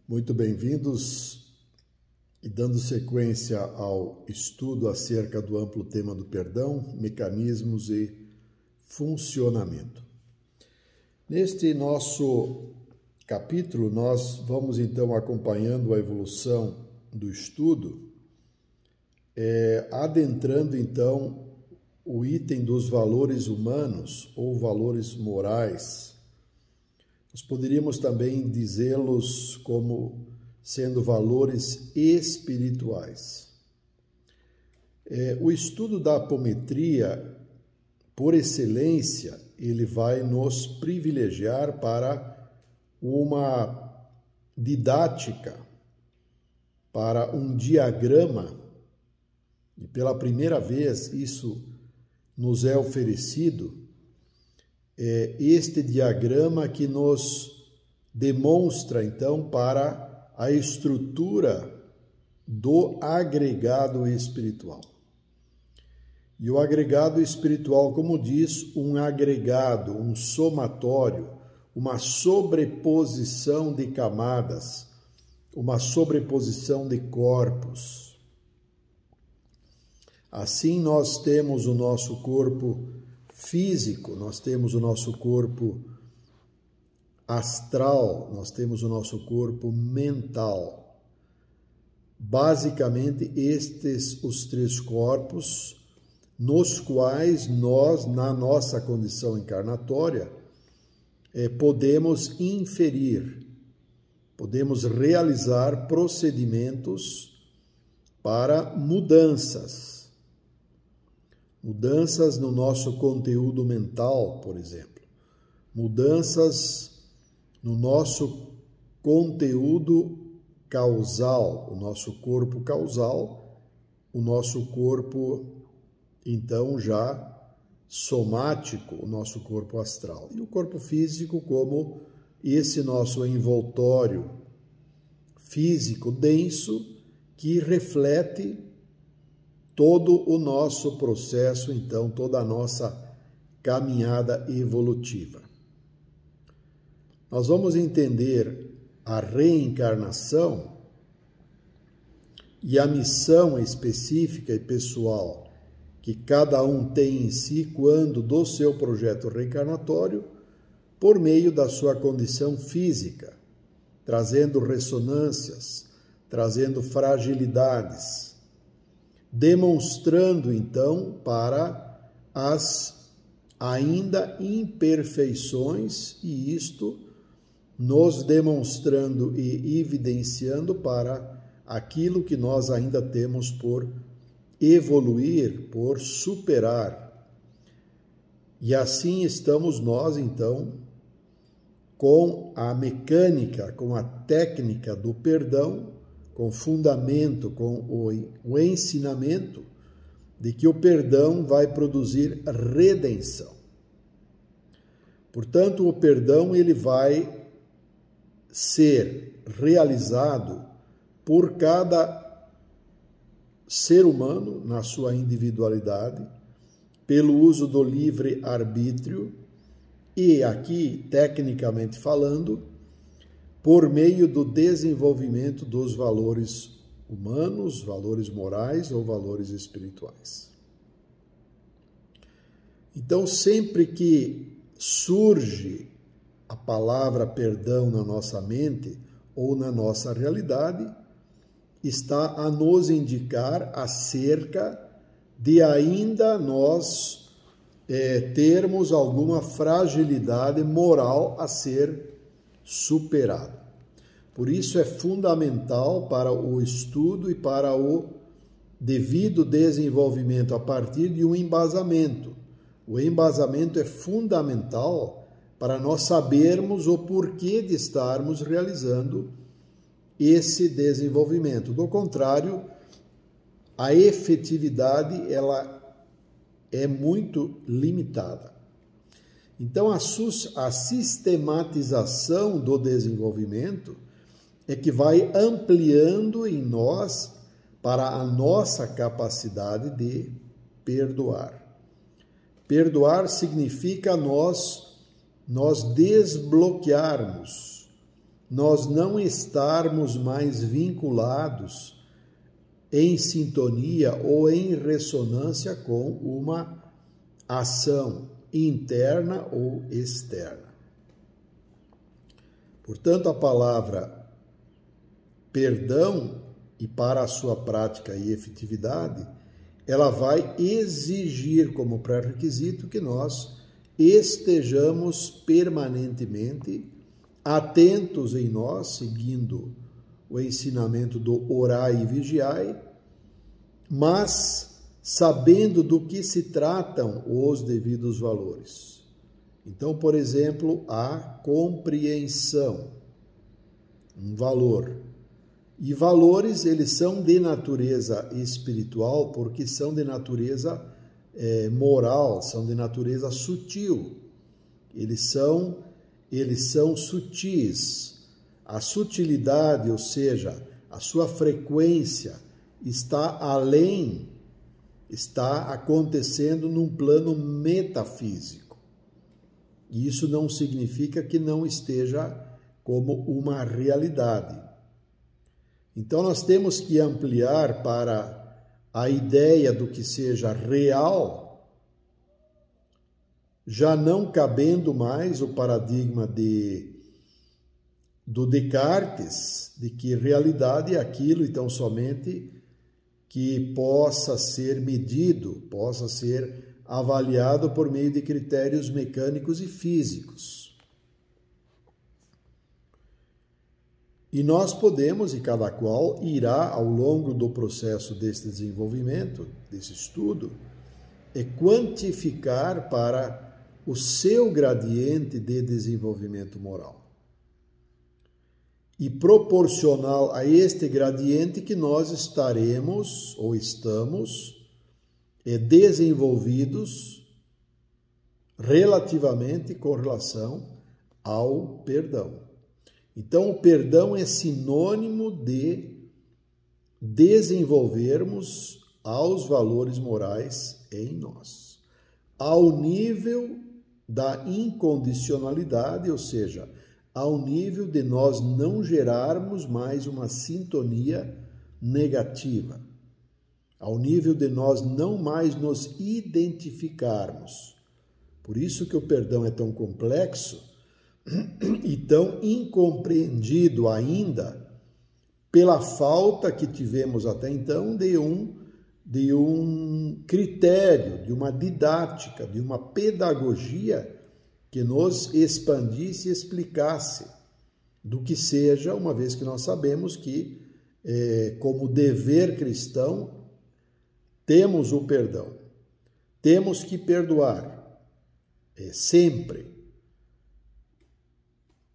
Muito bem-vindos e dando sequência ao estudo acerca do amplo tema do perdão, mecanismos e funcionamento. Neste nosso capítulo, nós vamos então acompanhando a evolução do estudo, adentrando então o item dos valores humanos ou valores morais. Nós poderíamos também dizê-los como sendo valores espirituais. O estudo da apometria, por excelência, ele vai nos privilegiar para uma didática, para um diagrama, e pela primeira vez isso nos é oferecido, este diagrama que nos demonstra, então, para a estrutura do agregado espiritual. E o agregado espiritual, como diz, um agregado, um somatório, uma sobreposição de camadas, uma sobreposição de corpos. Assim, nós temos o nosso corpo físico, nós temos o nosso corpo astral, nós temos o nosso corpo mental. Basicamente, estes os três corpos nos quais nós, na nossa condição encarnatória, podemos inferir, podemos realizar procedimentos para mudanças no nosso conteúdo mental, por exemplo, mudanças no nosso conteúdo causal, o nosso corpo causal, o nosso corpo, então, já somático, o nosso corpo astral. E o corpo físico como esse nosso envoltório físico denso que reflete todo o nosso processo, então, toda a nossa caminhada evolutiva. Nós vamos entender a reencarnação e a missão específica e pessoal que cada um tem em si quando do seu projeto reencarnatório, por meio da sua condição física, trazendo ressonâncias, trazendo fragilidades, demonstrando, então, para as ainda imperfeições, e isto nos demonstrando e evidenciando para aquilo que nós ainda temos por evoluir, por superar. E assim estamos nós, então, com a mecânica, com a técnica do perdão, com fundamento, com o ensinamento de que o perdão vai produzir redenção. Portanto, o perdão ele vai ser realizado por cada ser humano na sua individualidade, pelo uso do livre-arbítrio e, aqui, tecnicamente falando, por meio do desenvolvimento dos valores humanos, valores morais ou valores espirituais. Então, sempre que surge a palavra perdão na nossa mente ou na nossa realidade, está a nos indicar acerca de ainda nós termos alguma fragilidade moral a ser superada. Por isso é fundamental para o estudo e para o devido desenvolvimento a partir de um embasamento. O embasamento é fundamental para nós sabermos o porquê de estarmos realizando esse desenvolvimento. Do contrário, a efetividade ela é muito limitada. Então, a sistematização do desenvolvimento é que vai ampliando em nós para a nossa capacidade de perdoar. Perdoar significa nós desbloquearmos nós não estarmos mais vinculados em sintonia ou em ressonância com uma ação interna ou externa. Portanto, a palavra perdão, e para a sua prática e efetividade, ela vai exigir como pré-requisito que nós estejamos permanentemente atentos em nós, seguindo o ensinamento do orai e vigiai, mas sabendo do que se tratam os devidos valores. Então, por exemplo, a compreensão, um valor. E valores, eles são de natureza espiritual, porque são de natureza moral, são de natureza sutil. Eles são sutis. A sutilidade, ou seja, a sua frequência está acontecendo num plano metafísico. E isso não significa que não esteja como uma realidade. Então, nós temos que ampliar para a ideia do que seja real, já não cabendo mais o paradigma do Descartes, de que realidade é aquilo e tão somente que possa ser medido, possa ser avaliado por meio de critérios mecânicos e físicos. E nós podemos, e cada qual irá ao longo do processo deste desenvolvimento, desse estudo, quantificar para o seu gradiente de desenvolvimento moral. E proporcional a este gradiente que nós estaremos ou estamos desenvolvidos relativamente com relação ao perdão. Então, o perdão é sinônimo de desenvolvermos aos valores morais em nós, ao nível da incondicionalidade, ou seja, ao nível de nós não gerarmos mais uma sintonia negativa, ao nível de nós não mais nos identificarmos. Por isso que o perdão é tão complexo e tão incompreendido ainda pela falta que tivemos até então de um critério, de uma didática, de uma pedagogia que nos expandisse e explicasse do que seja, uma vez que nós sabemos que, como dever cristão, temos o perdão. Temos que perdoar, sempre.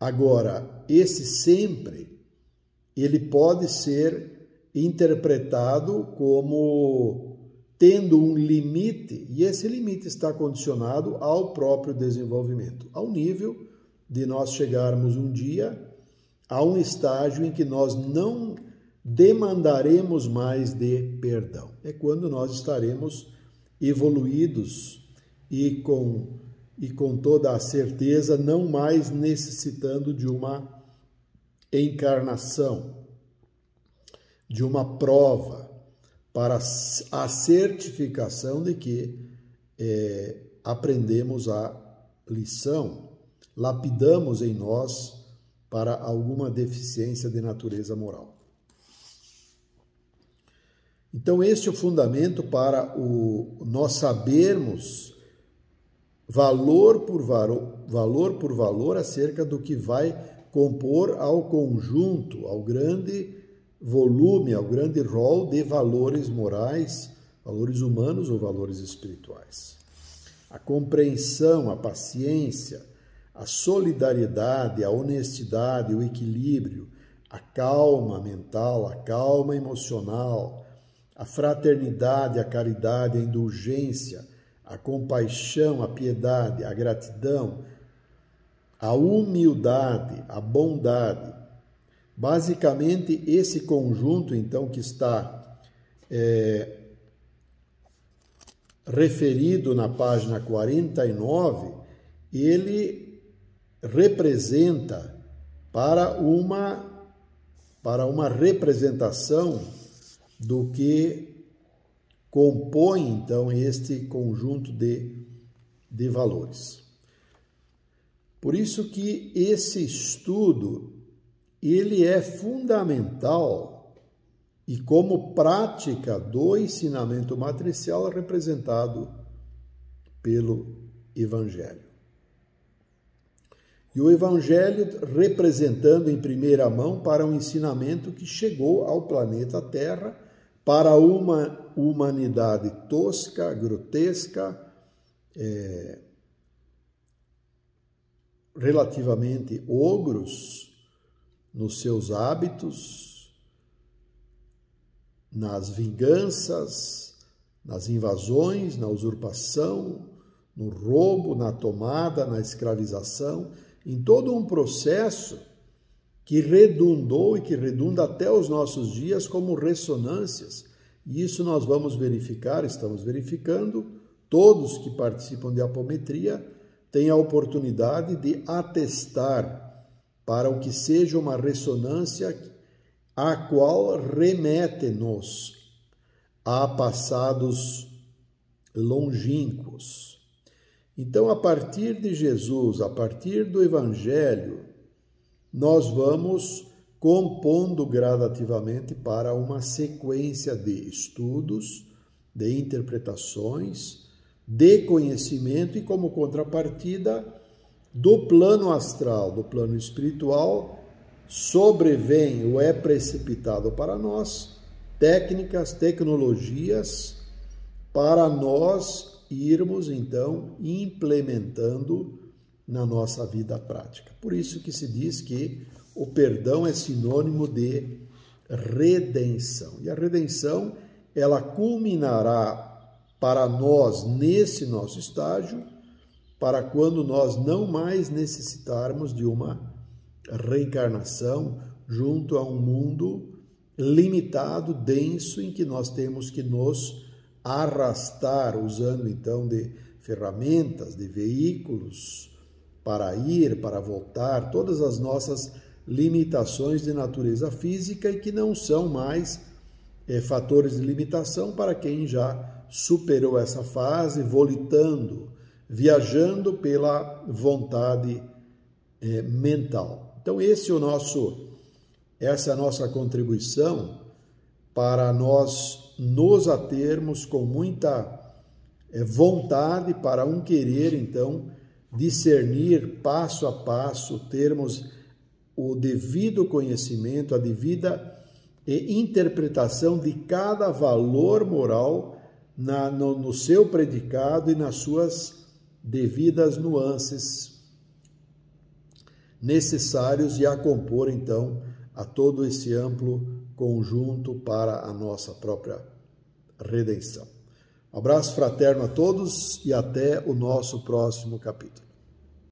Agora, esse sempre, ele pode ser interpretado como tendo um limite, e esse limite está condicionado ao próprio desenvolvimento, ao nível de nós chegarmos um dia a um estágio em que nós não demandaremos mais de perdão. É quando nós estaremos evoluídos e com toda a certeza não mais necessitando de uma encarnação, de uma prova para a certificação de que aprendemos a lição, lapidamos em nós para alguma deficiência de natureza moral. Então, este é o fundamento para nós sabermos valor por valor acerca do que vai compor ao conjunto, ao grande volume, ao grande rol de valores morais, valores humanos ou valores espirituais. A compreensão, a paciência, a solidariedade, a honestidade, o equilíbrio, a calma mental, a calma emocional, a fraternidade, a caridade, a indulgência, a compaixão, a piedade, a gratidão, a humildade, a bondade. Basicamente, esse conjunto, então, que está referido na página 49, ele representa para uma representação do que compõe, então, este conjunto de valores. Por isso que esse estudo, ele é fundamental e como prática do ensinamento matricial representado pelo Evangelho. E o Evangelho representando em primeira mão para um ensinamento que chegou ao planeta Terra para uma humanidade tosca, grotesca, relativamente ogros nos seus hábitos, nas vinganças, nas invasões, na usurpação, no roubo, na tomada, na escravização, em todo um processo que redundou e que redunda até os nossos dias como ressonâncias. E isso nós vamos verificar, estamos verificando, todos que participam de apometria têm a oportunidade de atestar para o que seja uma ressonância a qual remete-nos a passados longínquos. Então, a partir de Jesus, a partir do Evangelho, nós vamos compondo gradativamente para uma sequência de estudos, de interpretações, de conhecimento e, como contrapartida, do plano astral, do plano espiritual, sobrevém ou é precipitado para nós técnicas, tecnologias para nós irmos, então, implementando na nossa vida prática. Por isso que se diz que o perdão é sinônimo de redenção. E a redenção, ela culminará para nós nesse nosso estágio, para quando nós não mais necessitarmos de uma reencarnação junto a um mundo limitado, denso, em que nós temos que nos arrastar, usando então de ferramentas, de veículos, para ir, para voltar, todas as nossas limitações de natureza física e que não são mais fatores de limitação para quem já superou essa fase, volitando, viajando pela vontade mental. Então essa é a nossa contribuição para nós nos atermos com muita vontade para um querer, então, discernir passo a passo, termos o devido conhecimento, a devida interpretação de cada valor moral no seu predicado e nas suas devidas nuances necessários e a compor, então, a todo esse amplo conjunto para a nossa própria redenção. Um abraço fraterno a todos e até o nosso próximo capítulo.